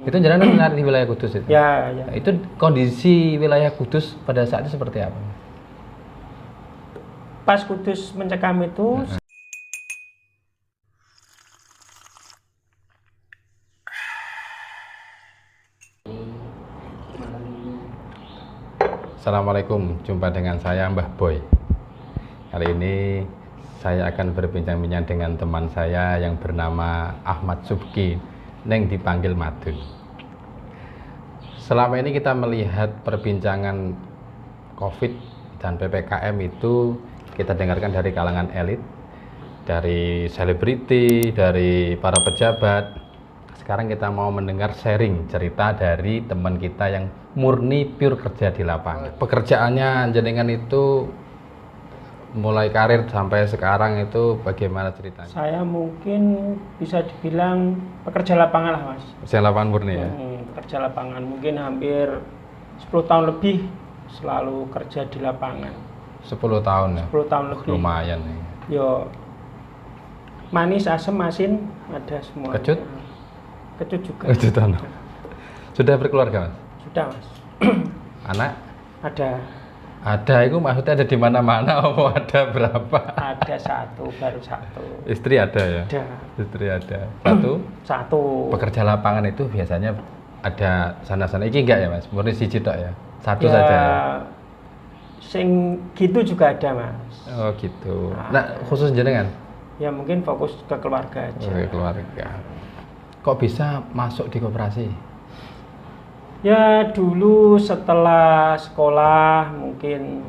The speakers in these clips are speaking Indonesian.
Itu jalan menarik di wilayah Kudus itu. Ya, ya. Nah, itu kondisi wilayah Kudus pada saat itu seperti apa? Pas Kudus mencekam itu, Assalamualaikum, jumpa dengan saya Mbah Boy. Kali ini saya akan berbincang-bincang dengan teman saya yang bernama Ahmad Subki, neng dipanggil Madun. Selama ini kita melihat perbincangan COVID dan PPKM itu kita dengarkan dari kalangan elit, dari selebriti, dari para pejabat. Sekarang kita mau mendengar sharing cerita dari teman kita yang murni pure kerja di lapangan. Pekerjaannya jenengan itu mulai karir sampai sekarang itu bagaimana ceritanya? saya mungkin bisa dibilang pekerja lapangan lah, Mas. Pekerja lapangan murni ya? Pekerja lapangan mungkin hampir 10 tahun lebih selalu kerja di lapangan. 10 tahun ya? 10 tahun lebih. Lumayan nih. Yo, manis, asam, asin ada semua. Kecut? Kecut juga. Kejutan. Sudah berkeluarga, Mas? Sudah, Mas. Anak? Ada. Ada, itu maksudnya ada di mana-mana, oh ada berapa? Ada satu, baru satu. Istri ada ya? Ada. Istri ada. Satu? Satu. Pekerja lapangan itu biasanya ada sana-sana. Iki enggak ya, Mas? Murni siji tok ya? Satu Ya, saja ya? sing gitu juga ada, Mas. Oh gitu. Nah, khusus jenengan? Ya mungkin fokus ke keluarga aja. Oke, keluarga. Kok bisa masuk di koperasi? Ya dulu setelah sekolah mungkin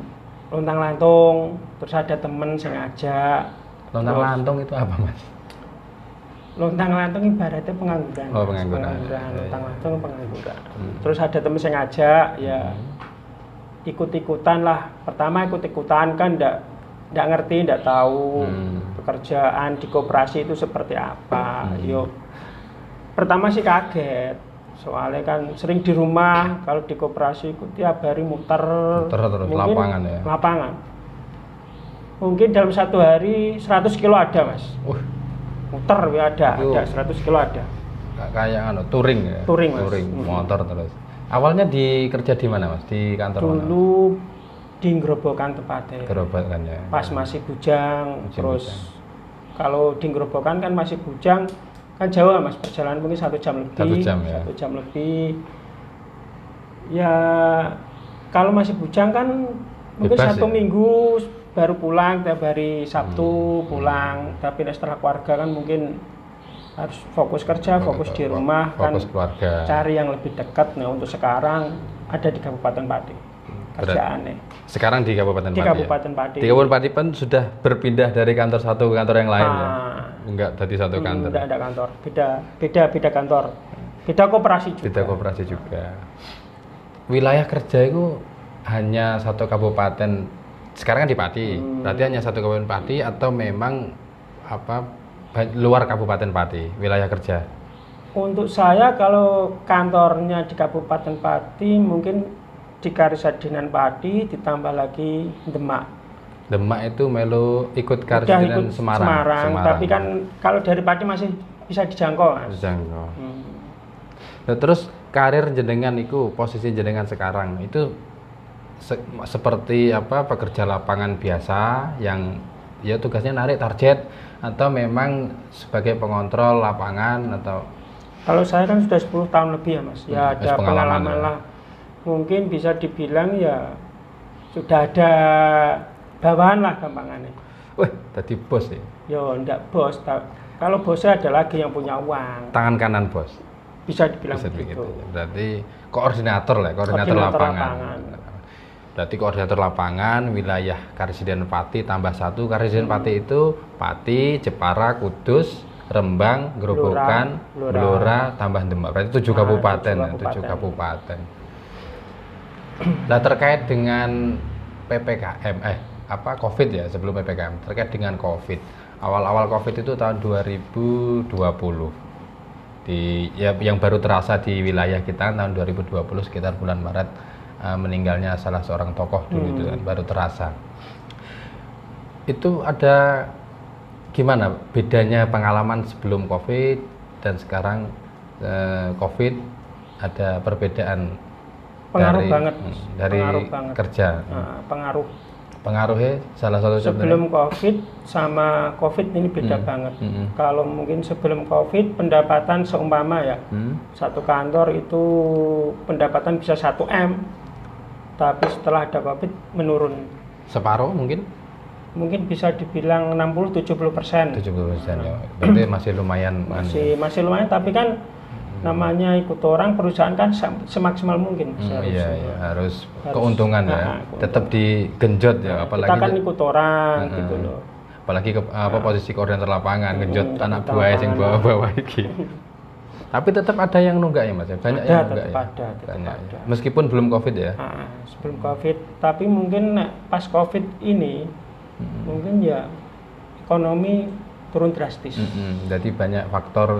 lontang-lantung, terus ada temen yang ngajak. Lontang-lantung itu apa, Mas? Lontang-lantung ibaratnya pengangguran. Oh, Mas. pengangguran. Lontang-lantung pengangguran. Terus ada temen yang ngajak, ya ikut-ikutan lah. Pertama ikut-ikutan kan ndak ngerti, ndak tahu pekerjaan di koperasi itu seperti apa. Yo, pertama sih kaget. Soalnya kan sering di rumah, kalau di koperasi ikut tiap hari muter Terus mungkin lapangan ya? Lapangan. Mungkin dalam satu hari 100 kilo ada, Mas. Muter ya ada 100 kilo ada. Kayak touring ya? Touring, Mas. Touring, motor terus. Awalnya kerja di mana, Mas? Di kantor mana? Dulu di Grobogan tempatnya. Gerobakan ya? Pas masih bujang, terus kalau di Grobogan kan masih bujang, kan jauh Mas, perjalanan mungkin 1 jam lebih. 1 jam ya? 1 jam lebih. Ya kalau masih bujang kan mungkin Bebas satu ya? minggu baru pulang, tiap hari Sabtu pulang. Tapi setelah keluarga kan mungkin harus fokus kerja, fokus di rumah, fokus kan keluarga. cari yang lebih dekat. Nah untuk sekarang ada di Kabupaten Pati kerjaannya. Sekarang di Kabupaten Di Pati Kabupaten Pati. Di Kabupaten Pati pun sudah berpindah dari kantor satu ke kantor yang lain ya? Enggak tadi satu kantor? Enggak ada kantor, beda kantor. Beda koperasi juga. Beda koperasi juga. Wilayah kerja itu hanya satu kabupaten, sekarang kan di Pati, berarti hanya satu kabupaten Pati atau memang luar Kabupaten Pati, wilayah kerja? Untuk saya kalau kantornya di Kabupaten Pati mungkin di Karisadinan Pati ditambah lagi Demak. Demak itu ikut Karisadinan Semarang. Tapi kan kalau dari Pati masih bisa dijangkau, Mas. Dijangkau. Nah, terus karir jenengan itu, posisi jenengan sekarang itu seperti pekerja lapangan biasa yang ya tugasnya narik target atau memang sebagai pengontrol lapangan atau? Kalau saya kan sudah 10 tahun lebih ya, Mas. Ya ada pengalaman ya? lah. Mungkin bisa dibilang ya sudah ada bawahan lah gampangannya. Wih, tadi bos ya? Yo, enggak bos. Kalau bosnya ada lagi yang punya uang. Tangan kanan bos? Bisa dibilang Bisa begitu. Berarti koordinator lah, koordinator lapangan. Berarti koordinator lapangan wilayah Karisadinan Pati tambah 1. Karisadinan Pati itu Pati, Jepara, Kudus, Rembang, Grobogan, Blora, tambah Demak. Berarti 7 kabupaten. 7 kabupaten. Nah, terkait dengan PPKM, COVID ya, sebelum PPKM, terkait dengan COVID. Awal-awal COVID itu tahun 2020. Yang baru terasa di wilayah kita tahun 2020 sekitar bulan Maret, meninggalnya salah seorang tokoh dulu itu kan, baru terasa. Itu ada gimana bedanya pengalaman sebelum COVID dan sekarang COVID ada perbedaan Pengaruh dari, banget. dari Pengaruh banget. kerja. Pengaruh. Pengaruhnya salah satu Sebelum COVID sama COVID ini beda banget. Kalau mungkin sebelum COVID pendapatan seumpama ya, satu kantor itu pendapatan bisa 1 M, tapi setelah ada COVID menurun. Separuh mungkin? Mungkin bisa dibilang 60-70%. 70% ya. Berarti masih lumayan. Masih lumayan, tapi kan namanya ikut orang, perusahaan kan semaksimal mungkin. Harus keuntungan ya. Tetap digenjot ya, apalagi kita kan ikut orang gitu loh. Apalagi posisi koordinator lapangan genjot anak buah yang bawa-bawa iki. Tapi tetap ada yang nunggak ya Mas. Banyak yang nunggak ya. Ada. Meskipun belum Covid ya. Sebelum Covid, tapi mungkin pas Covid ini mungkin ya ekonomi turun drastis. Jadi banyak faktor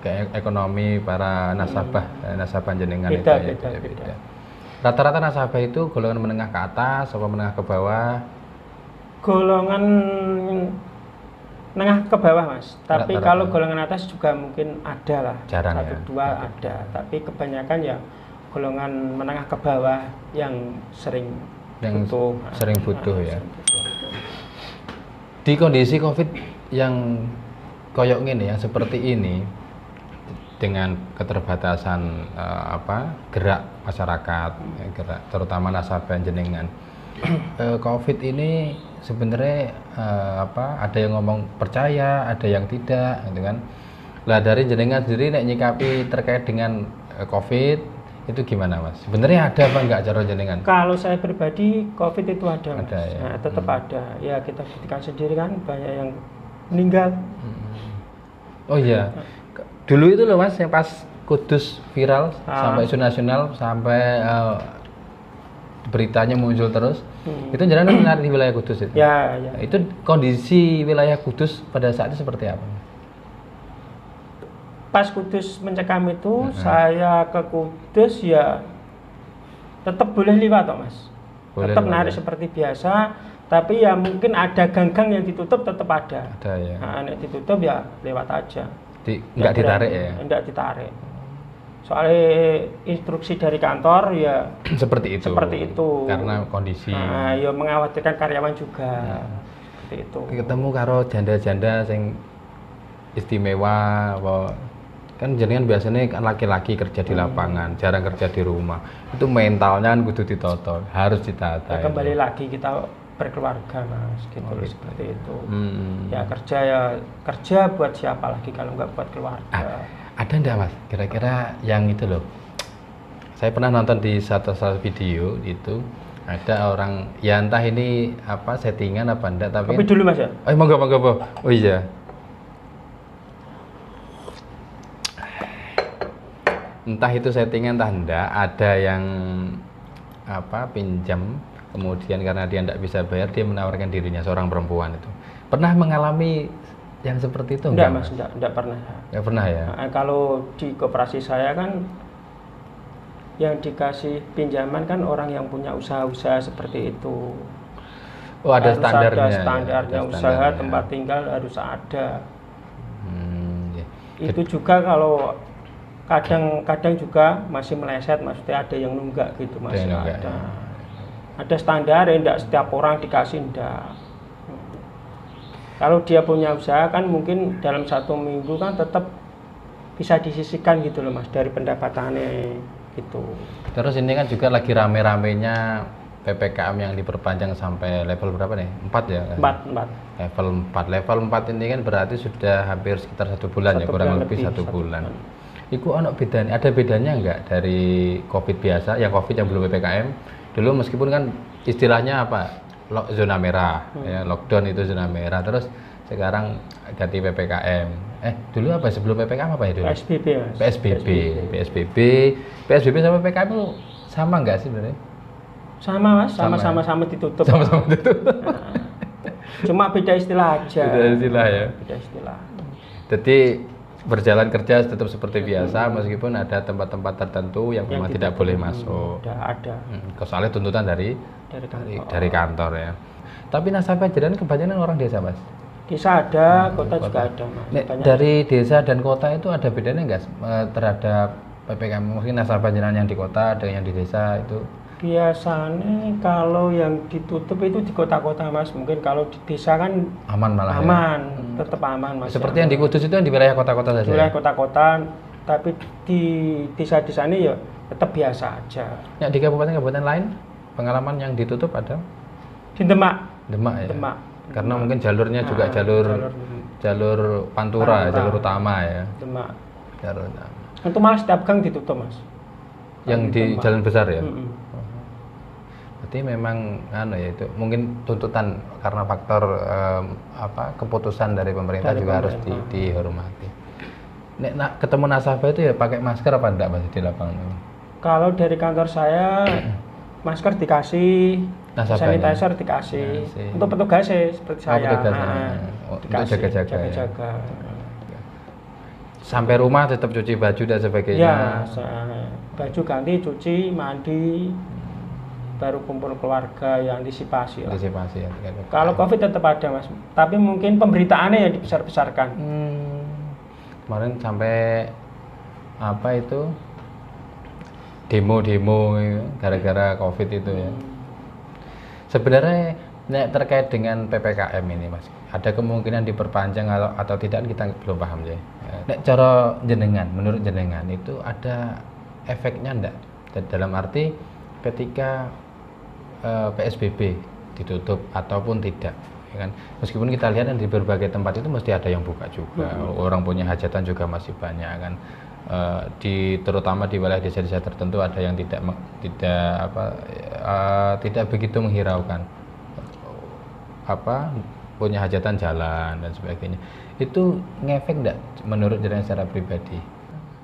kayak ekonomi para nasabah jenengan beda. Rata-rata nasabah itu golongan menengah ke atas atau menengah ke bawah? Golongan menengah ke bawah Mas. Tapi Rata-rata. kalau golongan atas juga mungkin ada lah. Jarang Satu, ya? dua ada. Tapi kebanyakan ya golongan menengah ke bawah yang sering butuh. Sering butuh ya. Di kondisi Covid yang koyok ini, yang seperti ini, dengan keterbatasan gerak masyarakat, gerak terutama nasabah jenengan, Covid ini sebenarnya ada yang ngomong percaya, ada yang tidak, gitu kan? Lah dari jenengan sendiri nek nyikapi terkait dengan Covid itu gimana Mas? Sebenarnya ada apa enggak cara jenengan? Kalau saya pribadi Covid itu ada Mas. Ada ya. Nah, tetap ada. Ya kita buktikan sendiri kan banyak yang meninggal. Oh iya. Dulu itu loh Mas, yang pas Kudus viral sampai isu nasional, sampai beritanya muncul terus. Itu jalan di wilayah Kudus itu. Ya. Itu kondisi wilayah Kudus pada saat itu seperti apa? Pas Kudus mencekam itu, saya ke Kudus ya tetap boleh lewat toh Mas. Tetap narik seperti biasa, tapi ya mungkin ada gang-gang yang ditutup tetap ada. Ada ya. Nah, ditutup ya lewat aja. Enggak ditarik ya? Enggak ditarik. Soalnya instruksi dari kantor ya seperti itu. Karena kondisi. Nah, ya mengkhawatirkan karyawan juga. Seperti itu. Ketemu karo janda-janda yang istimewa, kan jenengan biasanya kan laki-laki kerja di lapangan, jarang kerja di rumah. Itu mentalnya kan kudu ditoto, harus ditata. Ya, kembali lagi kita berkeluarga Mas, gitu loh, seperti itu. Ya kerja buat siapa lagi kalau nggak buat keluarga. Ada enggak Mas kira-kira yang itu loh, saya pernah nonton di satu video itu, ada orang ya entah ini settingan apa enggak, tapi dulu Mas ya. Monggo oh iya, entah itu settingan entah enggak, ada yang pinjam, kemudian karena dia tidak bisa bayar, dia menawarkan dirinya, seorang perempuan itu. Pernah mengalami yang seperti itu enggak Mas? Enggak pernah. Enggak pernah ya? Nah, kalau di koperasi saya kan yang dikasih pinjaman kan orang yang punya usaha-usaha seperti itu. Oh, ada standarnya. Ada standarnya, ya, usaha, tempat tinggal harus ada. Ya. Itu juga kalau kadang juga masih meleset, maksudnya ada yang nunggak gitu, masih ada. Ya. Ada standar, enggak setiap orang dikasih, enggak. Kalau dia punya usaha kan mungkin dalam 1 minggu kan tetap bisa disisihkan gitu loh Mas dari pendapatannya gitu. Terus ini kan juga lagi rame-ramenya PPKM yang diperpanjang sampai level berapa nih? 4 ya? 4. Level 4 ini kan berarti sudah hampir sekitar 1 bulan ya, kurang lebih 1 bulan. Itu ada bedanya enggak dari Covid biasa, yang Covid yang belum PPKM? Dulu meskipun kan istilahnya zona merah, ya, lockdown itu zona merah, terus sekarang ganti PPKM. Dulu sebelum PPKM apa ya dulu? PSBB Mas. PSBB sama PPKM itu sama enggak sih sebenarnya? Sama Mas, sama-sama ditutup. Sama-sama ditutup. Nah, cuma beda istilah aja. Beda istilah ya. Beda istilah. Jadi berjalan kerja tetap seperti biasa, meskipun ada tempat-tempat tertentu yang memang tidak boleh masuk. Ada. Soalnya tuntutan dari kantor ya. Tapi nasabah jenengan kebanyakan orang desa Mas? Desa ada, kota juga ada Mas. Dari desa dan kota itu ada bedanya enggak terhadap PPKM? Mungkin nasabah jenengan yang di kota dengan yang di desa itu? Biasanya kalau yang ditutup itu di kota-kota Mas, mungkin kalau di desa kan Aman malah aman, ya? tetap aman Mas. Seperti yang di Kudus itu yang di wilayah kota-kota saja? Di wilayah kota-kota, tapi di desa-desa ini ya tetap biasa aja. Ya, di kabupaten-kabupaten lain pengalaman yang ditutup ada? Di Demak. Demak ya? Demak. Karena mungkin jalurnya juga jalur pantura, jalur utama ya? Demak. Jalur utama. Itu malah setiap gang ditutup Mas. Yang di Demak. jalan besar ya? Mm-mm. Berarti memang ya itu mungkin tuntutan karena faktor keputusan dari pemerintah juga harus dihormati. Nek ketemu nasabah itu ya pakai masker apa enggak Mas di lapangan? Kalau dari kantor saya masker dikasih, Nasabahnya? sanitizer dikasih. Untuk petugasnya seperti saya. Untuk jaga-jaga. Jaga-jaga. Sampai rumah tetap cuci baju dan sebagainya. Ya, baju ganti, cuci, mandi, baru kumpul keluarga, yang antisipasi lah. Antisipasi ya. Kalau COVID tetap ada Mas, tapi mungkin pemberitaannya yang dibesar-besarkan. Kemarin sampai itu demo-demo gara-gara COVID itu ya. Sebenarnya terkait dengan PPKM ini Mas, ada kemungkinan diperpanjang atau tidak kita belum paham ya. Nek cara jenengan, menurut jenengan itu ada efeknya enggak? Dalam arti ketika PSBB ditutup ataupun tidak, ya kan? Meskipun kita lihat di berbagai tempat itu mesti ada yang buka juga, orang punya hajatan juga masih banyak kan. Terutama di wilayah desa-desa tertentu ada yang tidak begitu menghiraukan punya hajatan jalan dan sebagainya. Itu ngefek enggak menurut jenengan secara pribadi?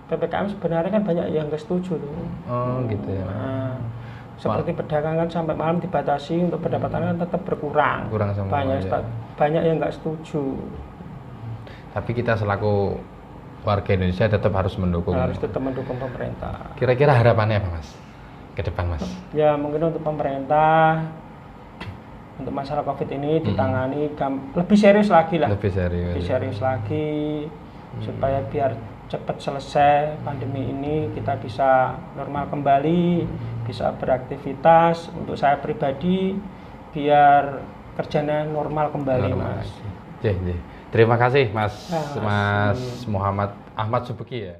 PPKM sebenarnya kan banyak yang nggak setuju tuh. Oh gitu ya. Seperti pedagang kan sampai malam dibatasi, untuk pendapatan kan tetap berkurang. Banyak yang nggak setuju. Tapi kita selaku warga Indonesia tetap harus mendukung. Harus tetap mendukung pemerintah. Kira-kira harapannya apa Mas? Ke depan Mas? Ya mungkin untuk pemerintah, untuk masalah COVID ini ditangani lebih serius lagi lah. Lebih serius lagi supaya biar cepat selesai pandemi ini, kita bisa normal kembali, bisa beraktivitas. Untuk saya pribadi biar kerjanya normal kembali Mas. Terima kasih Mas Muhammad Ahmad Subeki ya.